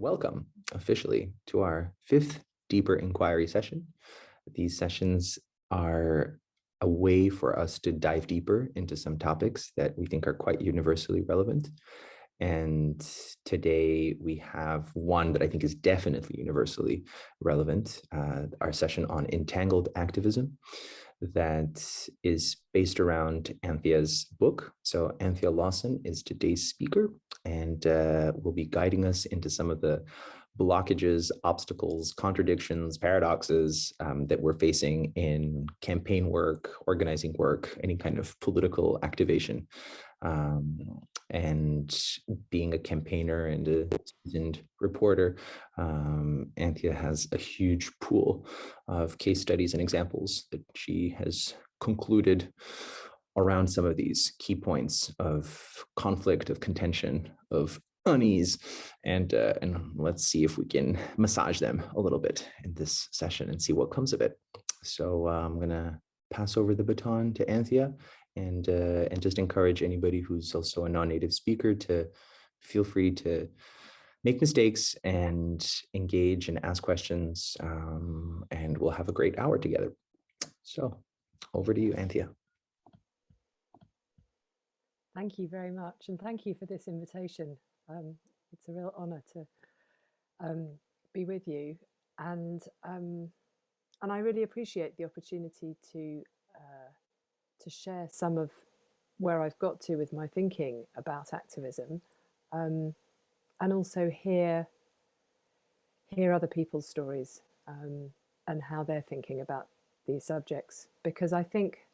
Welcome officially to our fifth Deeper Inquiry session. These sessions are a way for us to dive deeper into some topics that we think are quite universally relevant. And today we have one that I think is definitely universally relevant, our session on Entangled Activism, that is based around Anthea's book. So Anthea Lawson is today's speaker and will be guiding us into some of the blockages, obstacles, contradictions, paradoxes that we're facing in campaign work, organizing work, any kind of political activation. And being a campaigner and a seasoned reporter, Anthea has a huge pool of case studies and examples that she has concluded around some of these key points of conflict, of contention, of unease, and let's see if we can massage them a little bit in this session and see what comes of it. So I'm gonna pass over the baton to Anthea and just encourage anybody who's also a non-native speaker to feel free to make mistakes and engage and ask questions, and we'll have a great hour together. So over to you, Anthea. Thank you very much, and thank you for this invitation. It's a real honor to be with you, and I really appreciate the opportunity to share some of where I've got to with my thinking about activism, and also hear other people's stories and how they're thinking about these subjects, because I think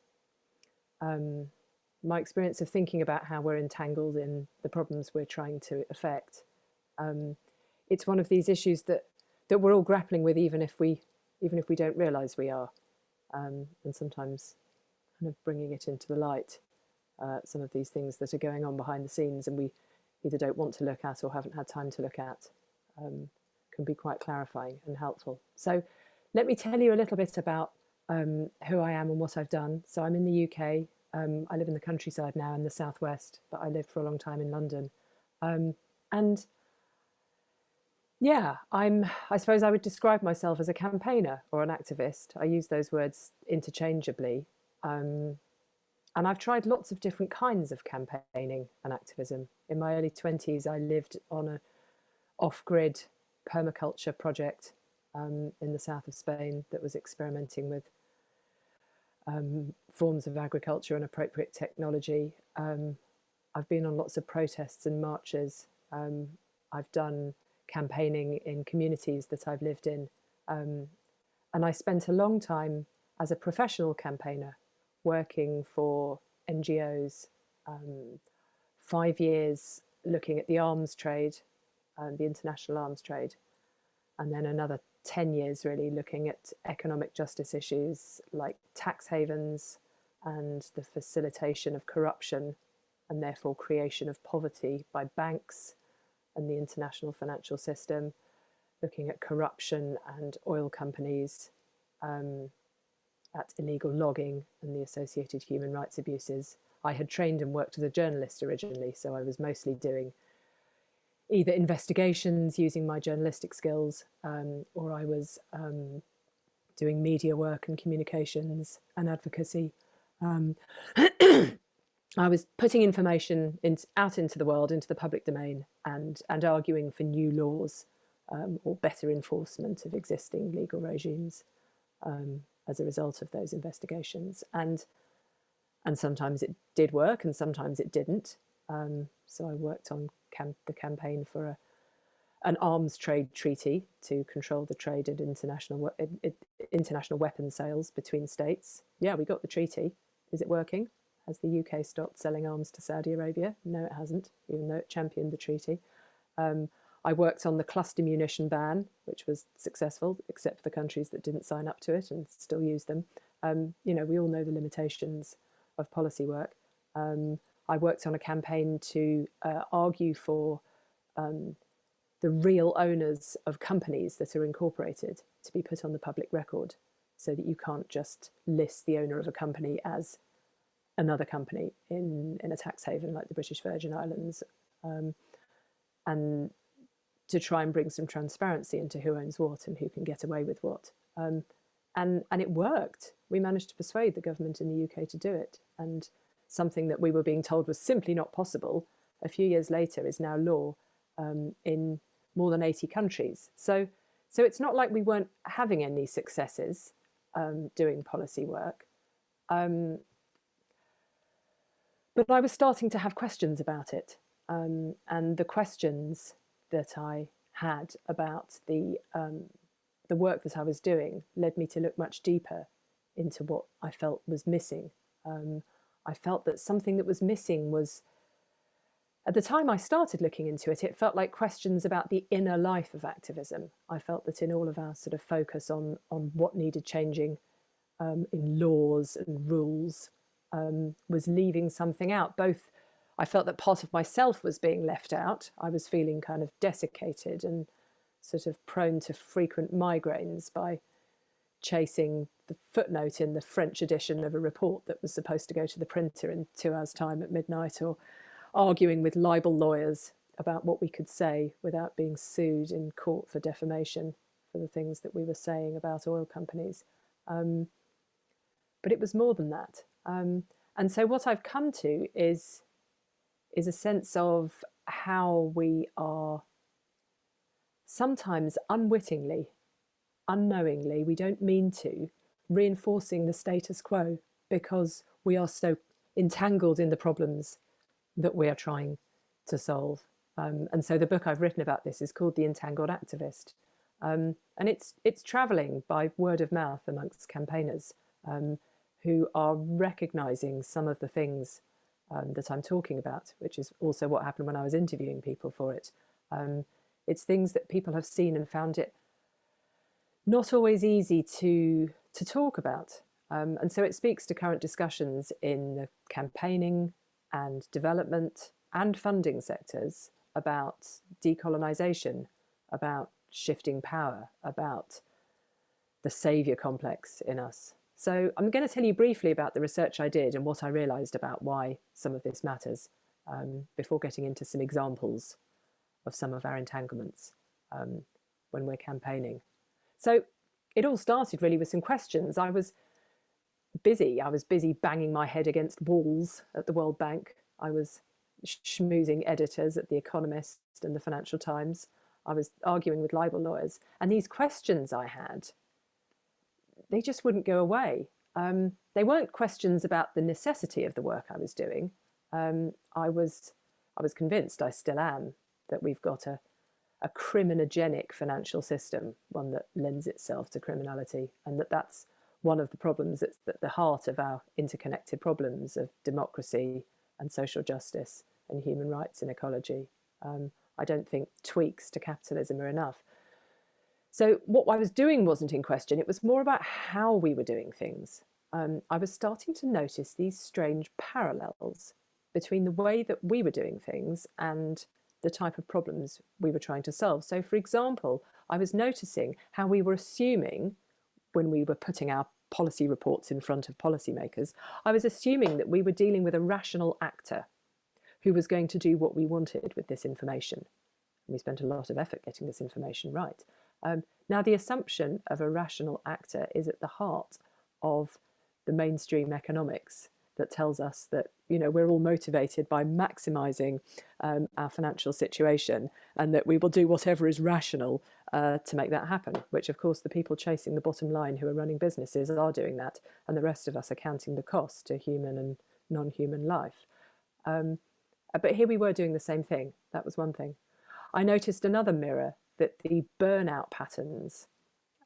my experience of thinking about how we're entangled in the problems we're trying to affect, it's one of these issues that we're all grappling with, even if we don't realize we are, and sometimes kind of bringing it into the light, some of these things that are going on behind the scenes and we either don't want to look at or haven't had time to look at, can be quite clarifying and helpful. So let me tell you a little bit about who I am and what I've done. So I'm in the UK. I live in the countryside now in the southwest, but I lived for a long time in London. And yeah, I suppose I would describe myself as a campaigner or an activist. I use those words interchangeably. And I've tried lots of different kinds of campaigning and activism. In my early 20s, I lived on an off-grid permaculture project in the south of Spain that was experimenting with forms of agriculture and appropriate technology. I've been on lots of protests and marches. I've done campaigning in communities that I've lived in. And I spent a long time as a professional campaigner working for NGOs, 5 years looking at the arms trade, the international arms trade, and then another 10 years really looking at economic justice issues like tax havens and the facilitation of corruption and therefore creation of poverty by banks and the international financial system, looking at corruption and oil companies, at illegal logging and the associated human rights abuses. I had trained and worked as a journalist originally, so I was mostly doing either investigations using my journalistic skills, or I was doing media work and communications and advocacy. I was putting information out into the world, into the public domain, and arguing for new laws or better enforcement of existing legal regimes as a result of those investigations. And sometimes it did work and sometimes it didn't. So I worked on the campaign for an arms trade treaty to control the trade and international weapons sales between states. Yeah, we got the treaty. Is it working? Has the UK stopped selling arms to Saudi Arabia? No, it hasn't, even though it championed the treaty. I worked on the cluster munition ban, which was successful, except for the countries that didn't sign up to it and still use them. You know, we all know the limitations of policy work. I worked on a campaign to argue for the real owners of companies that are incorporated to be put on the public record, so that you can't just list the owner of a company as another company in a tax haven like the British Virgin Islands. And to try and bring some transparency into who owns what and who can get away with what. And it worked. We managed to persuade the government in the UK to do it. And something that we were being told was simply not possible, a few years later is now law in more than 80 countries. So it's not like we weren't having any successes doing policy work. But I was starting to have questions about it. And the questions that I had about the work that I was doing led me to look much deeper into what I felt was missing. I felt that something that was missing was, at the time I started looking into it, it felt like questions about the inner life of activism. I felt that in all of our sort of focus on what needed changing in laws and rules was leaving something out. Both, I felt that part of myself was being left out. I was feeling kind of desiccated and sort of prone to frequent migraines by chasing the footnote in the French edition of a report that was supposed to go to the printer in 2 hours' time at midnight, or arguing with libel lawyers about what we could say without being sued in court for defamation for the things that we were saying about oil companies. But it was more than that. And so what I've come to is a sense of how we are sometimes unwittingly, unknowingly, we don't mean to, reinforcing the status quo because we are so entangled in the problems that we are trying to solve. And so the book I've written about this is called The Entangled Activist. And it's traveling by word of mouth amongst campaigners who are recognizing some of the things that I'm talking about, which is also what happened when I was interviewing people for it. It's things that people have seen and found it not always easy to talk about. And so it speaks to current discussions in the campaigning and development and funding sectors about decolonization, about shifting power, about the saviour complex in us. So I'm going to tell you briefly about the research I did and what I realised about why some of this matters before getting into some examples of some of our entanglements when we're campaigning. So it all started really with some questions. I was busy banging my head against walls at the World Bank. I was schmoozing editors at The Economist and the Financial Times. I was arguing with libel lawyers. And these questions I had, they just wouldn't go away. They weren't questions about the necessity of the work I was doing. I was convinced, I still am, that we've got a criminogenic financial system, one that lends itself to criminality, and that's one of the problems that's at the heart of our interconnected problems of democracy and social justice and human rights and ecology. I don't think tweaks to capitalism are enough. So what I was doing wasn't in question. It was more about how we were doing things. I was starting to notice these strange parallels between the way that we were doing things and the type of problems we were trying to solve. So, for example, I was noticing how we were assuming, when we were putting our policy reports in front of policymakers, I was assuming that we were dealing with a rational actor who was going to do what we wanted with this information. And we spent a lot of effort getting this information right. Now, the assumption of a rational actor is at the heart of the mainstream economics that tells us that, you know, we're all motivated by maximising our financial situation and that we will do whatever is rational to make that happen, which, of course, the people chasing the bottom line who are running businesses are doing that, and the rest of us are counting the cost to human and non-human life. But here we were doing the same thing. That was one thing. I noticed another mirror, that the burnout patterns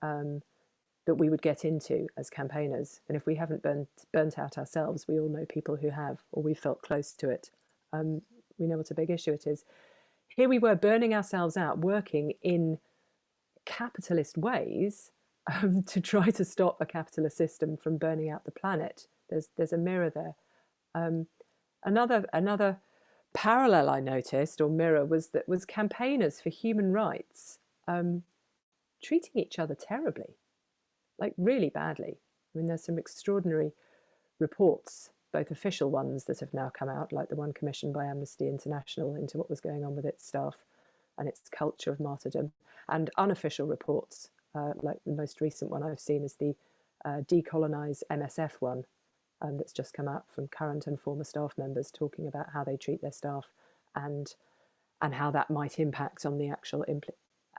that we would get into as campaigners, and if we haven't burnt out ourselves, we all know people who have, or we felt close to it. We know what a big issue it is. Here we were burning ourselves out, working in capitalist ways to try to stop a capitalist system from burning out the planet. There's a mirror there. Another parallel I noticed, or mirror, was campaigners for human rights treating each other terribly, like really badly. I mean, there's some extraordinary reports, both official ones that have now come out, like the one commissioned by Amnesty International into what was going on with its staff, and its culture of martyrdom, and unofficial reports, like the most recent one I've seen is the Decolonise MSF one, that's just come out from current and former staff members talking about how they treat their staff and how that might impact on the actual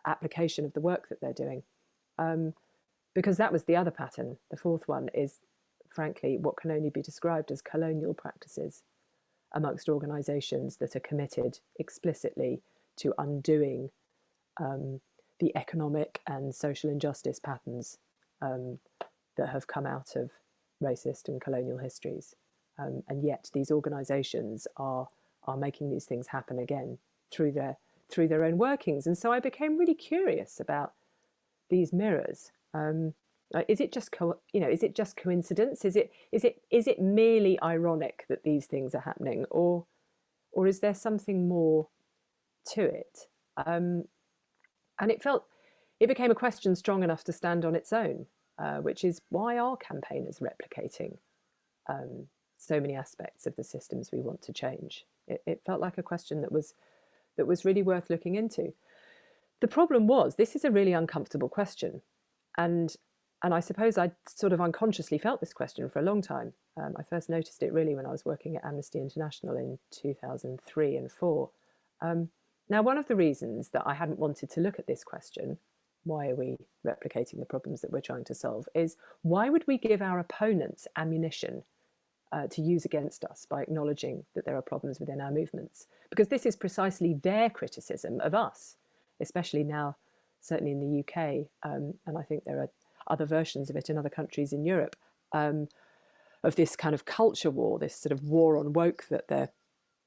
application of the work that they're doing. Because that was the other pattern. The fourth one is, frankly, what can only be described as colonial practices amongst organisations that are committed explicitly to undoing the economic and social injustice patterns that have come out of racist and colonial histories. And yet these organisations are making these things happen again through their own workings. And so I became really curious about these mirrors. Is it just is it just coincidence? Is it merely ironic that these things are happening, or is there something more to it? And it became a question strong enough to stand on its own, which is, why are campaigners replicating so many aspects of the systems we want to change? It felt like a question that was really worth looking into. The problem was, this is a really uncomfortable question, and I suppose I sort of unconsciously felt this question for a long time. I first noticed it really when I was working at Amnesty International in 2003 and 4. Now, one of the reasons that I hadn't wanted to look at this question, why are we replicating the problems that we're trying to solve, is why would we give our opponents ammunition to use against us by acknowledging that there are problems within our movements? Because this is precisely their criticism of us, especially now, certainly in the UK, and I think there are other versions of it in other countries in Europe, of this kind of culture war, this sort of war on woke that they're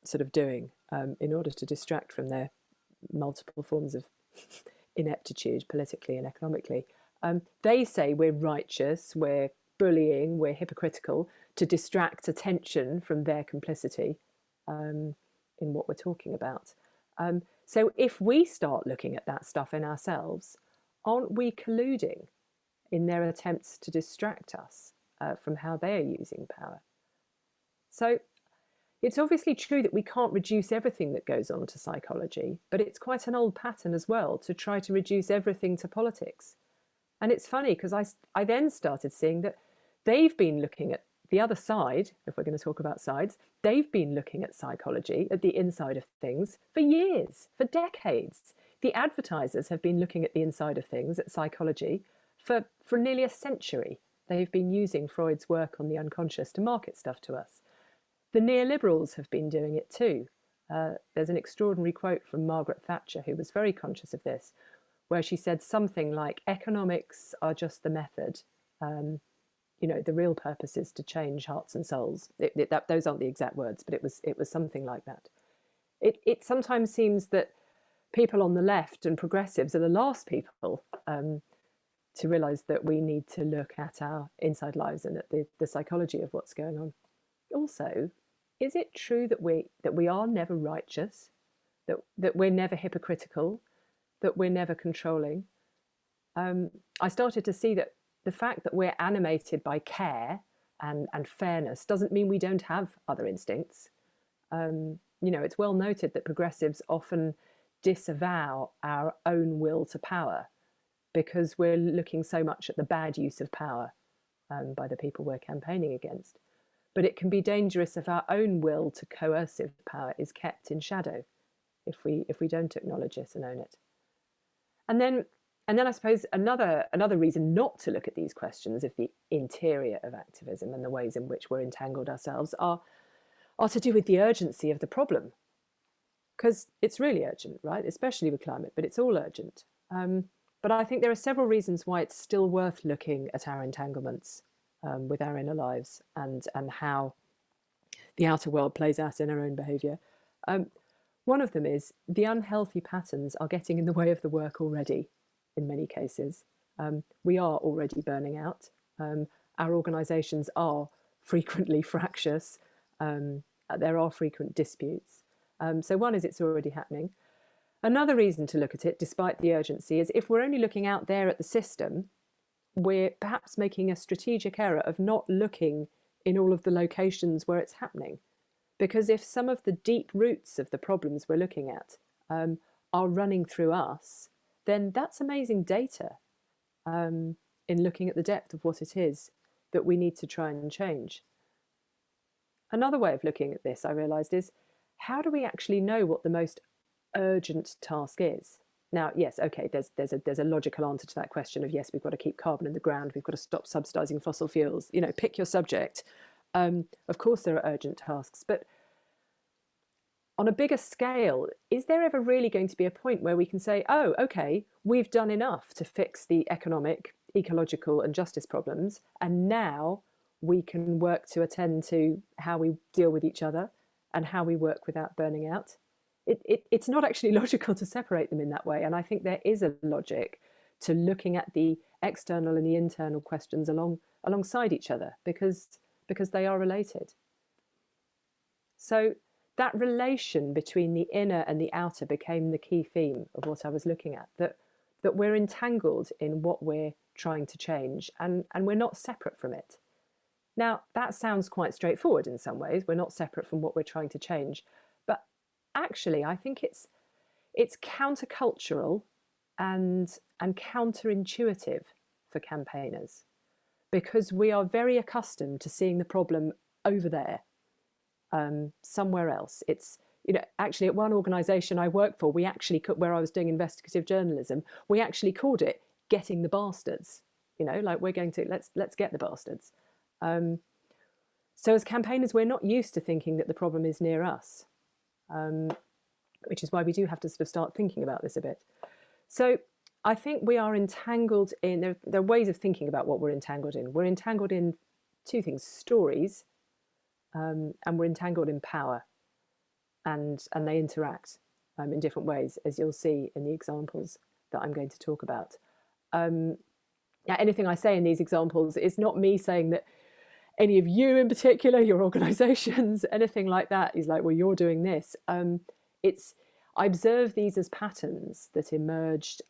sort of doing in order to distract from their multiple forms of ineptitude politically and economically. They say we're righteous, we're bullying, we're hypocritical, to distract attention from their complicity in what we're talking about. So if we start looking at that stuff in ourselves, aren't we colluding in their attempts to distract us from how they are using power? So it's obviously true that we can't reduce everything that goes on to psychology, but it's quite an old pattern as well to try to reduce everything to politics. And it's funny because I then started seeing that they've been looking at the other side, if we're going to talk about sides, they've been looking at psychology, at the inside of things, for years, for decades. The advertisers have been looking at the inside of things, at psychology, for nearly a century. They've been using Freud's work on the unconscious to market stuff to us. The neoliberals have been doing it too. There's an extraordinary quote from Margaret Thatcher, who was very conscious of this, where she said something like, economics are just the method. The real purpose is to change hearts and souls. Those aren't the exact words, but it was something like that. It sometimes seems that people on the left and progressives are the last people to realise that we need to look at our inside lives and at the psychology of what's going on. Also, is it true that we are never righteous, that we're never hypocritical, that we're never controlling? I started to see that the fact that we're animated by care and fairness doesn't mean we don't have other instincts. It's well noted that progressives often disavow our own will to power because we're looking so much at the bad use of power by the people we're campaigning against. But it can be dangerous if our own will to coercive power is kept in shadow, if we don't acknowledge it and own it. And then I suppose another reason not to look at these questions of the interior of activism and the ways in which we're entangled ourselves are to do with the urgency of the problem. Because it's really urgent, right? Especially with climate, but it's all urgent. But I think there are several reasons why it's still worth looking at our entanglements with our inner lives and how the outer world plays out in our own behaviour. One of them is the unhealthy patterns are getting in the way of the work already. In many cases, we are already burning out. Our organisations are frequently fractious. There are frequent disputes. So one is it's already happening. Another reason to look at it, despite the urgency, is if we're only looking out there at the system, we're perhaps making a strategic error of not looking in all of the locations where it's happening. Because if some of the deep roots of the problems we're looking at are running through us, then that's amazing data in looking at the depth of what it is that we need to try and change. Another way of looking at this, I realised, is how do we actually know what the most urgent task is? Now, yes, okay, there's a logical answer to that question of, yes, we've got to keep carbon in the ground, we've got to stop subsidising fossil fuels, you know, pick your subject. Of course there are urgent tasks, but on a bigger scale, is there ever really going to be a point where we can say, oh, okay, we've done enough to fix the economic, ecological and justice problems, and now we can work to attend to how we deal with each other and how we work without burning out? It's not actually logical to separate them in that way. And I think there is a logic to looking at the external and the internal questions alongside each other, because they are related. So that relation between the inner and the outer became the key theme of what I was looking at, that we're entangled in what we're trying to change, and we're not separate from it. Now, that sounds quite straightforward in some ways. We're not separate from what we're trying to change. But actually, I think it's countercultural and counterintuitive for campaigners, because we are very accustomed to seeing the problem over there, somewhere else. It's, you know, actually at one organisation I worked for, we actually, where I was doing investigative journalism, we actually called it getting the bastards. You know, like, we're going to, let's get the bastards. So as campaigners, we're not used to thinking that the problem is near us, which is why we do have to sort of start thinking about this a bit. So I think we are entangled in, there are ways of thinking about what we're entangled in. We're entangled in two things: stories, and we're entangled in power, and they interact in different ways, as you'll see in the examples that I'm going to talk about. Now, anything I say in these examples is not me saying that any of you in particular, your organisations, anything like that is like, well, you're doing this. I observe these as patterns that emerged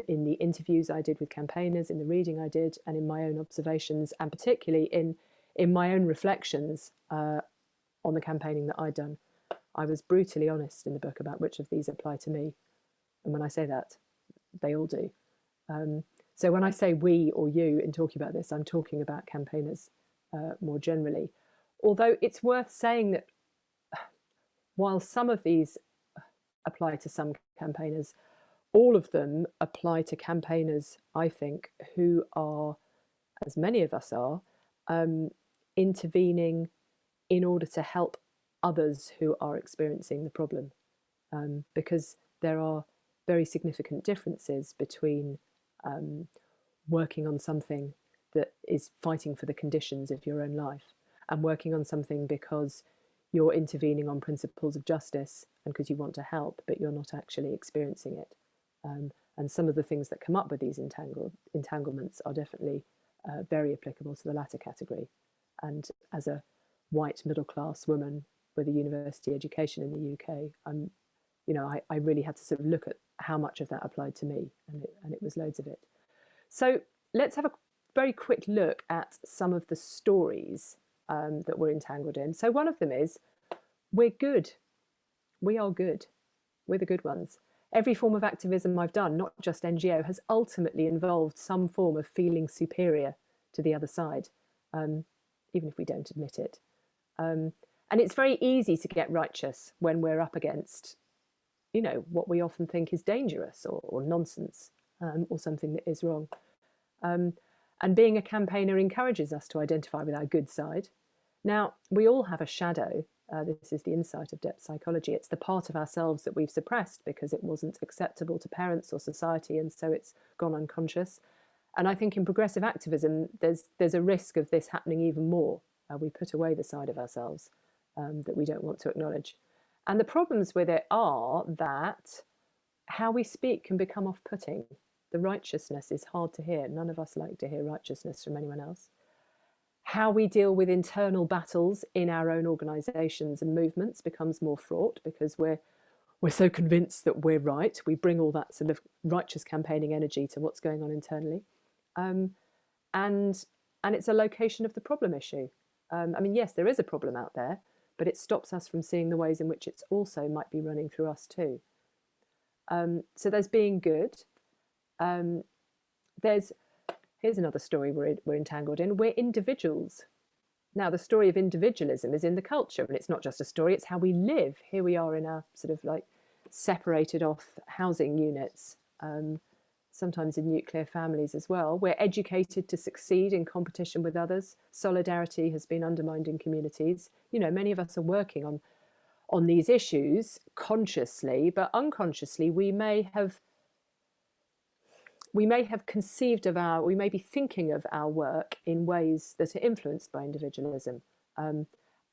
in the interviews I did with campaigners, in the reading I did, and in my own observations, and particularly in my own reflections on the campaigning that I'd done. I was brutally honest in the book about which of these apply to me. And when I say that, they all do. So when I say we or you in talking about this, I'm talking about campaigners more generally. Although it's worth saying that while some of these apply to some campaigners, all of them apply to campaigners, I think, who are, as many of us are, intervening in order to help others who are experiencing the problem, because there are very significant differences between working on something that is fighting for the conditions of your own life, and working on something because you're intervening on principles of justice and because you want to help, but you're not actually experiencing it. And some of the things that come up with these entanglements are definitely very applicable to the latter category. And as a white middle-class woman with a university education in the UK, I really had to sort of look at how much of that applied to me, and it was loads of it. So let's have a very quick look at some of the stories that we're entangled in. So one of them is, we're good. We are good. We're the good ones. Every form of activism I've done, not just NGO, has ultimately involved some form of feeling superior to the other side, even if we don't admit it. And it's very easy to get righteous when we're up against, you know, what we often think is dangerous or nonsense, or something that is wrong. And being a campaigner encourages us to identify with our good side. Now, we all have a shadow. This is the insight of depth psychology. It's the part of ourselves that we've suppressed because it wasn't acceptable to parents or society, and so it's gone unconscious. And I think in progressive activism, there's a risk of this happening even more. We put away the side of ourselves that we don't want to acknowledge. And the problems with it are that how we speak can become off-putting. The righteousness is hard to hear. None of us like to hear righteousness from anyone else. How we deal with internal battles in our own organisations and movements becomes more fraught because we're so convinced that we're right. We bring all that sort of righteous campaigning energy to what's going on internally. And it's a location of the problem issue. I mean, yes, there is a problem out there, but it stops us from seeing the ways in which it's also might be running through us too. So there's being good. Here's another story we're entangled in. We're individuals. Now, the story of individualism is in the culture, and it's not just a story, it's how we live. Here we are in our sort of like separated off housing units, sometimes in nuclear families as well. We're educated to succeed in competition with others. Solidarity has been undermined in communities. You know, many of us are working on these issues consciously, but unconsciously we may be thinking of our work in ways that are influenced by individualism.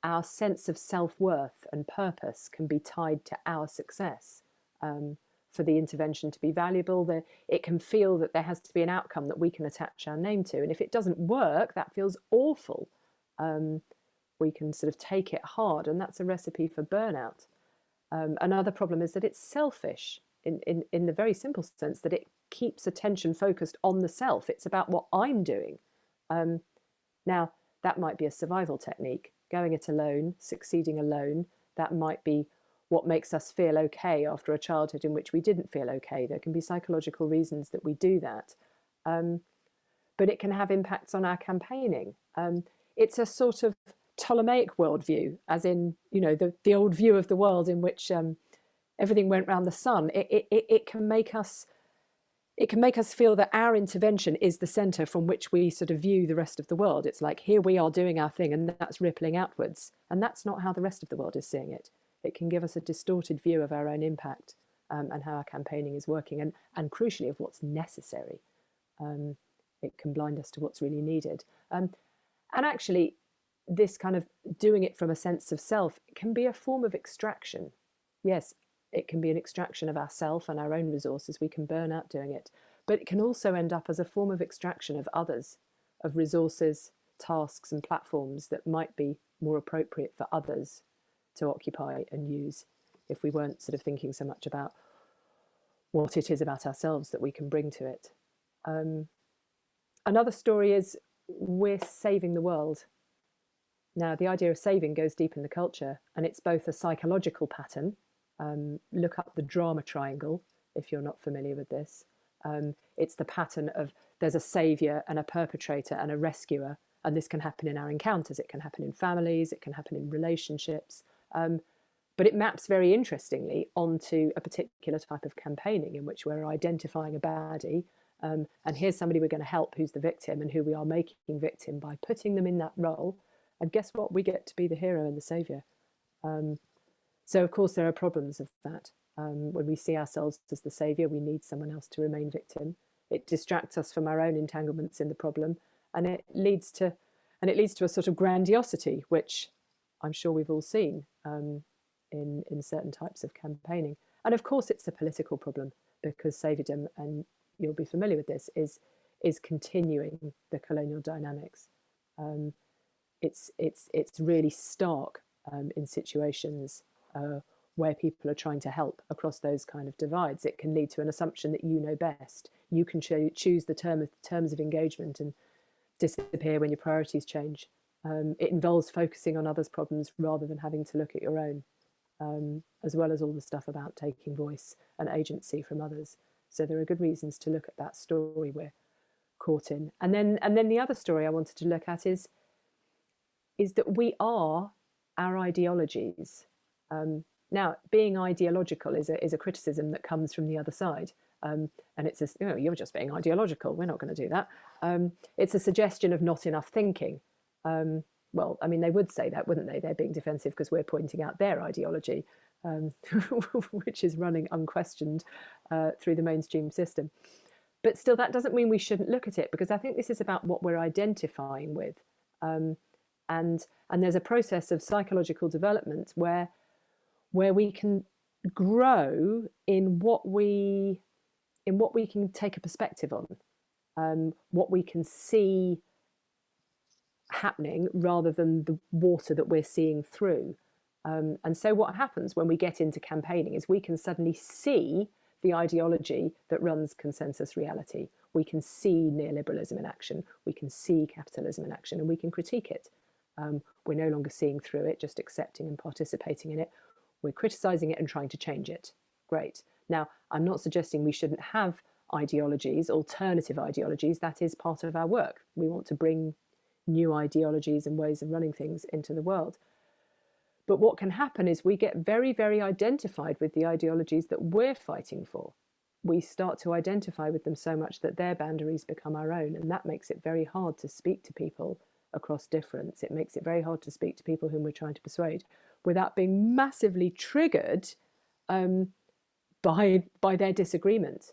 Our sense of self-worth and purpose can be tied to our success. For the intervention to be valuable, it can feel that there has to be an outcome that we can attach our name to. And if it doesn't work, that feels awful. We can sort of take it hard, and that's a recipe for burnout. Another problem is that it's selfish in the very simple sense that it keeps attention focused on the self. It's about what I'm doing. Now, that might be a survival technique, going it alone, succeeding alone. That might be what makes us feel okay after a childhood in which we didn't feel okay. There can be psychological reasons that we do that. But it can have impacts on our campaigning. It's a sort of Ptolemaic worldview, as in, you know, the old view of the world in which everything went round the sun. It can make us feel that our intervention is the center from which we sort of view the rest of the world. It's like, here we are doing our thing, and that's rippling outwards. And that's not how the rest of the world is seeing it. It can give us a distorted view of our own impact and how our campaigning is working, and crucially, of what's necessary. It can blind us to what's really needed. And actually, this kind of doing it from a sense of self can be a form of extraction. Yes, it can be an extraction of ourself and our own resources. We can burn out doing it. But it can also end up as a form of extraction of others, of resources, tasks and platforms that might be more appropriate for others to occupy and use if we weren't sort of thinking so much about what it is about ourselves that we can bring to it. Another story is we're saving the world. Now, the idea of saving goes deep in the culture, and it's both a psychological pattern. Look up the drama triangle if you're not familiar with this. It's the pattern of there's a saviour and a perpetrator and a rescuer, and this can happen in our encounters. It can happen in families, it can happen in relationships, but it maps very interestingly onto a particular type of campaigning in which we're identifying a baddie, and here's somebody we're going to help who's the victim and who we are making victim by putting them in that role. And guess what? We get to be the hero and the saviour. So, of course, there are problems of that. When we see ourselves as the saviour, we need someone else to remain victim. It distracts us from our own entanglements in the problem, and it leads to a sort of grandiosity, which I'm sure we've all seen in certain types of campaigning. And of course, it's a political problem because saviourdom, and you'll be familiar with this, is continuing the colonial dynamics. It's really stark in situations where people are trying to help across those kind of divides. It can lead to an assumption that you know best. You can choose the terms of engagement and disappear when your priorities change. It involves focusing on others' problems rather than having to look at your own, as well as all the stuff about taking voice and agency from others. So there are good reasons to look at that story we're caught in. And then the other story I wanted to look at is that we are our ideologies. Now, being ideological is a criticism that comes from the other side. And it's you're just being ideological. We're not going to do that. It's a suggestion of not enough thinking. Well, I mean, they would say that, wouldn't they? They're being defensive because we're pointing out their ideology, which is running unquestioned through the mainstream system. But still, that doesn't mean we shouldn't look at it, because I think this is about what we're identifying with. And there's a process of psychological development where we can grow in what we can take a perspective on, what we can see happening rather than the water that we're seeing through. And so what happens when we get into campaigning is we can suddenly see the ideology that runs consensus reality. We can see neoliberalism in action. We can see capitalism in action, and we can critique it. We're no longer seeing through it, just accepting and participating in it. We're criticizing it and trying to change it. Great. Now, I'm not suggesting we shouldn't have ideologies, alternative ideologies. That is part of our work. We want to bring new ideologies and ways of running things into the world. But what can happen is we get very, very identified with the ideologies that we're fighting for. We start to identify with them so much that their boundaries become our own. And that makes it very hard to speak to people across difference. It makes it very hard to speak to people whom we're trying to persuade without being massively triggered by their disagreement.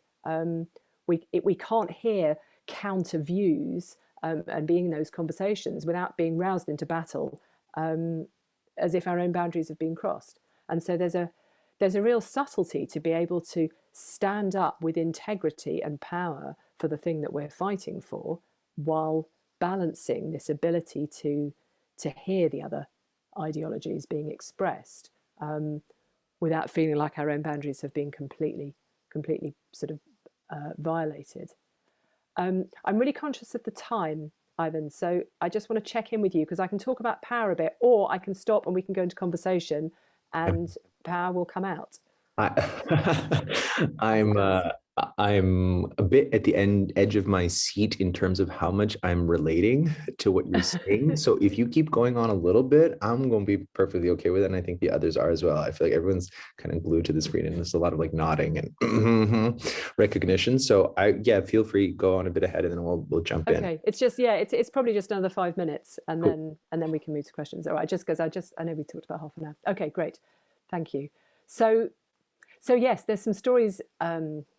We can't hear counter views and being in those conversations without being roused into battle, as if our own boundaries have been crossed. And so there's a real subtlety to be able to stand up with integrity and power for the thing that we're fighting for, while balancing this ability to hear the other ideologies being expressed, without feeling like our own boundaries have been completely sort of violated. I'm really conscious of the time, Ivan, so I just want to check in with you, because I can talk about power a bit, or I can stop and we can go into conversation and power will come out. I'm a bit at the edge of my seat in terms of how much I'm relating to what you're saying. So if you keep going on a little bit, I'm going to be perfectly okay with it. And I think the others are as well. I feel like everyone's kind of glued to the screen and there's a lot of like nodding and recognition. So yeah, feel free, go on a bit ahead and then we'll jump in. Okay, it's just, yeah, it's probably just another 5 minutes and cool. then we can move to questions. All right, just because I know we talked about half an hour. Okay, great. Thank you. So yes, there's some stories.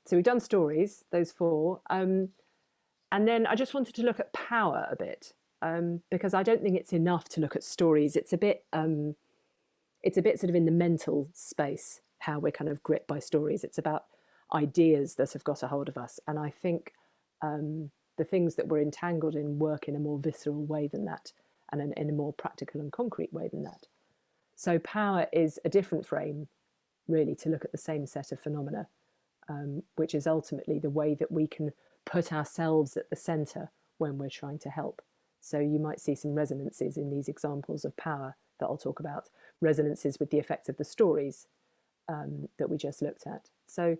So we've done stories, those 4. And then I just wanted to look at power a bit, because I don't think it's enough to look at stories. It's a bit sort of in the mental space, how we're kind of gripped by stories. It's about ideas that have got a hold of us. And I think the things that we're entangled in work in a more visceral way than that, and in a more practical and concrete way than that. So power is a different frame, really, to look at the same set of phenomena, which is ultimately the way that we can put ourselves at the centre when we're trying to help. So you might see some resonances in these examples of power that I'll talk about, resonances with the effects of the stories that we just looked at. So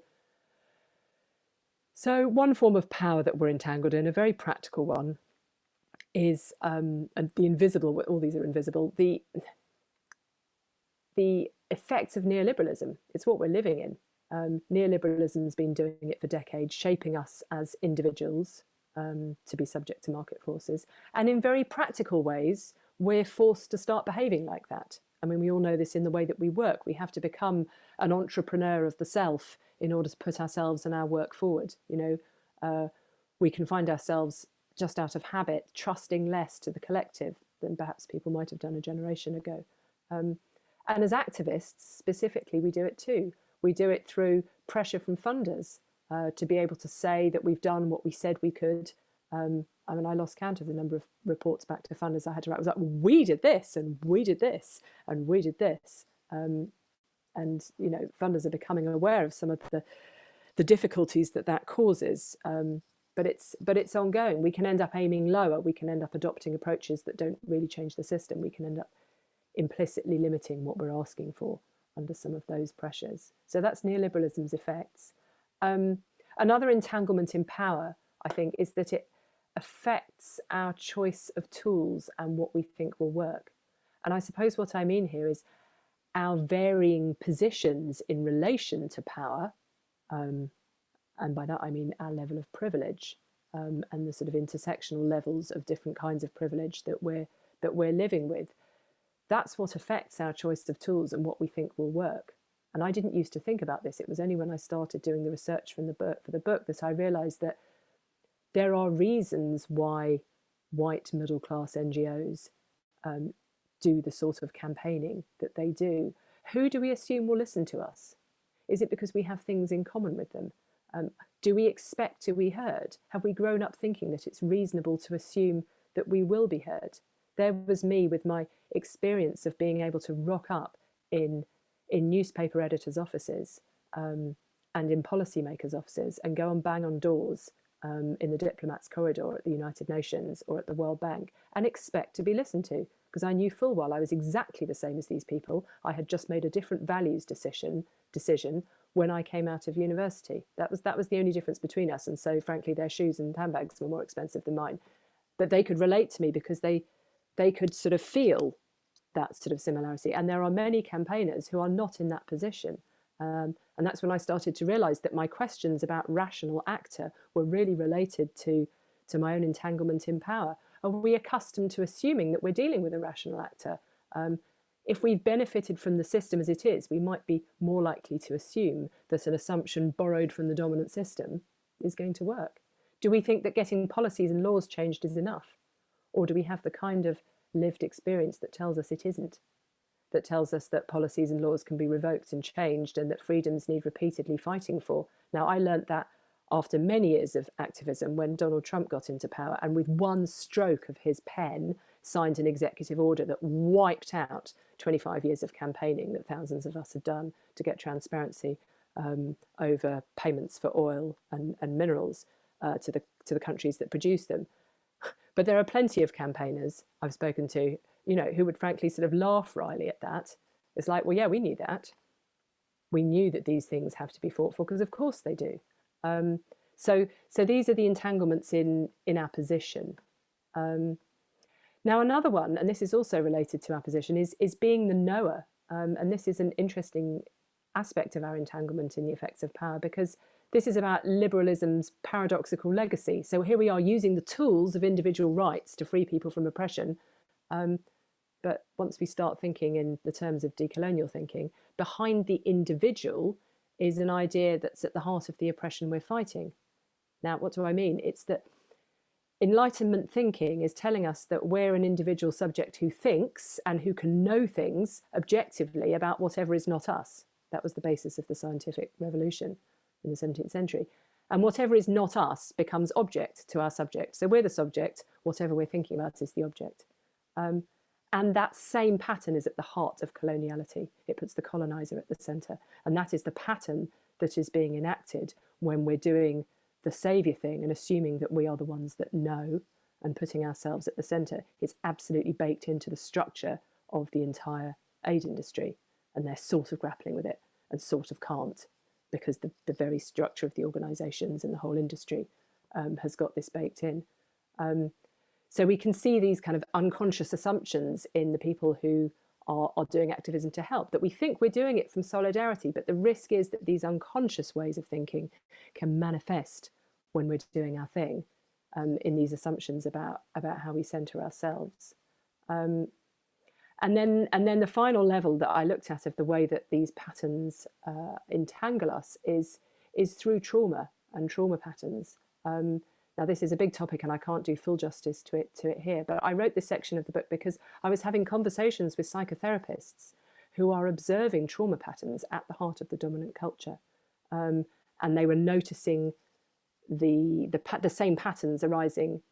one form of power that we're entangled in, a very practical one, is and the invisible. All these are invisible. The effects of neoliberalism. It's what we're living in. Neoliberalism's been doing it for decades, shaping us as individuals to be subject to market forces. And in very practical ways, we're forced to start behaving like that. I mean, we all know this in the way that we work. We have to become an entrepreneur of the self in order to put ourselves and our work forward. You know, we can find ourselves just out of habit trusting less to the collective than perhaps people might have done a generation ago. And as activists, specifically, we do it too. We do it through pressure from funders to be able to say that we've done what we said we could. I mean, I lost count of the number of reports back to funders I had to write. I was like, we did this, and we did this, and we did this. And, you know, funders are becoming aware of some of the difficulties that causes. But it's ongoing. We can end up aiming lower. We can end up adopting approaches that don't really change the system. We can end up implicitly limiting what we're asking for under some of those pressures. So that's neoliberalism's effects. Another entanglement in power, I think, is that it affects our choice of tools and what we think will work. And I suppose what I mean here is our varying positions in relation to power, and by that I mean our level of privilege, and the sort of intersectional levels of different kinds of privilege that we're living with. That's what affects our choice of tools and what we think will work. And I didn't used to think about this. It was only when I started doing the research for the book that I realized that there are reasons why white middle-class NGOs do the sort of campaigning that they do. Who do we assume will listen to us? Is it because we have things in common with them? Do we expect to be heard? Have we grown up thinking that it's reasonable to assume that we will be heard? There was me with my experience of being able to rock up in newspaper editors' offices and in policymakers' offices and go and bang on doors in the diplomats' corridor at the United Nations or at the World Bank and expect to be listened to, because I knew full well I was exactly the same as these people. I had just made a different values decision, when I came out of university. That was the only difference between us. And so, frankly, their shoes and handbags were more expensive than mine. But they could relate to me because they could sort of feel that sort of similarity. And there are many campaigners who are not in that position. And that's when I started to realize that my questions about rational actor were really related to my own entanglement in power. Are we accustomed to assuming that we're dealing with a rational actor? If we've benefited from the system as it is, we might be more likely to assume that an assumption borrowed from the dominant system is going to work. Do we think that getting policies and laws changed is enough? Or do we have the kind of lived experience that tells us it isn't? That tells us that policies and laws can be revoked and changed and that freedoms need repeatedly fighting for. Now, I learned that after many years of activism when Donald Trump got into power and with one stroke of his pen signed an executive order that wiped out 25 years of campaigning that thousands of us have done to get transparency over payments for oil and minerals to the countries that produce them. But there are plenty of campaigners I've spoken to, who would frankly sort of laugh wryly at that. It's like, well, yeah, we knew that. We knew that these things have to be fought for because of course they do. So these are the entanglements in our position. Now, another one, and this is also related to our position, is being the knower. And this is an interesting aspect of our entanglement in the effects of power, because this is about liberalism's paradoxical legacy. So here we are using the tools of individual rights to free people from oppression. But once we start thinking in the terms of decolonial thinking, behind the individual is an idea that's at the heart of the oppression we're fighting. Now, what do I mean? It's that Enlightenment thinking is telling us that we're an individual subject who thinks and who can know things objectively about whatever is not us. That was the basis of the scientific revolution in the 17th century. And whatever is not us becomes object to our subject. So we're the subject, whatever we're thinking about is the object. And that same pattern is at the heart of coloniality. It puts the colonizer at the center. And that is the pattern that is being enacted when we're doing the savior thing and assuming that we are the ones that know and putting ourselves at the center. It's absolutely baked into the structure of the entire aid industry. And they're sort of grappling with it and sort of can't, because the very structure of the organizations and the whole industry has got this baked in. So we can see these kind of unconscious assumptions in the people who are doing activism to help, that we think we're doing it from solidarity, but the risk is that these unconscious ways of thinking can manifest when we're doing our thing in these assumptions about how we center ourselves. And then the final level that I looked at of the way that these patterns entangle us is through trauma and trauma patterns. Now, this is a big topic and I can't do full justice to it here, but I wrote this section of the book because I was having conversations with psychotherapists who are observing trauma patterns at the heart of the dominant culture. And they were noticing the same patterns arising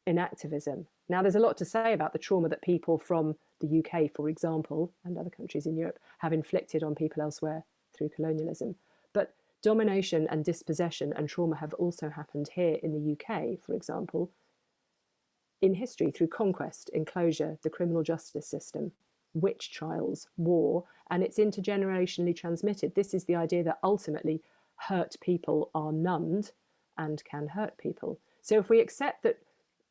in activism. Now, there's a lot to say about the trauma that people from the UK, for example, and other countries in Europe have inflicted on people elsewhere through colonialism. But domination and dispossession and trauma have also happened here in the UK, for example, in history through conquest, enclosure, the criminal justice system, witch trials, war, and it's intergenerationally transmitted. This is the idea that ultimately hurt people are numbed and can hurt people. So if we accept that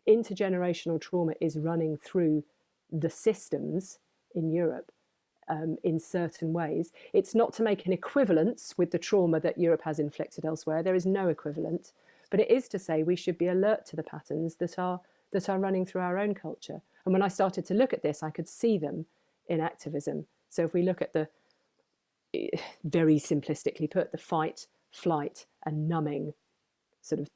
intergenerational trauma is running through the systems in Europe, in certain ways, it's not to make an equivalence with the trauma that Europe has inflicted elsewhere. There is no equivalent, but it is to say we should be alert to the patterns that are running through our own culture. And when I started to look at this, I could see them in activism. So if we look at the, very simplistically put, the fight, flight, and numbing sort of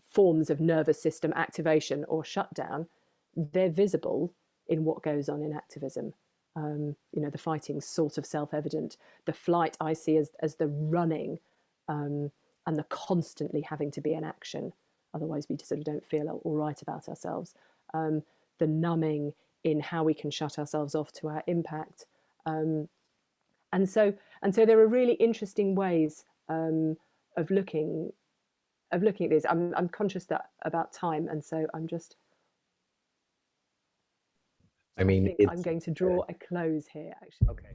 forms of nervous system activation or shutdown, they're visible in what goes on in activism. The fighting's sort of self-evident. The flight I see as the running and the constantly having to be in action. Otherwise we just sort of don't feel all right about ourselves. The numbing in how we can shut ourselves off to our impact. And so there are really interesting ways of looking at this. I'm conscious that about time, and so I'm just. I mean, I'm going to draw a close here, actually. Okay.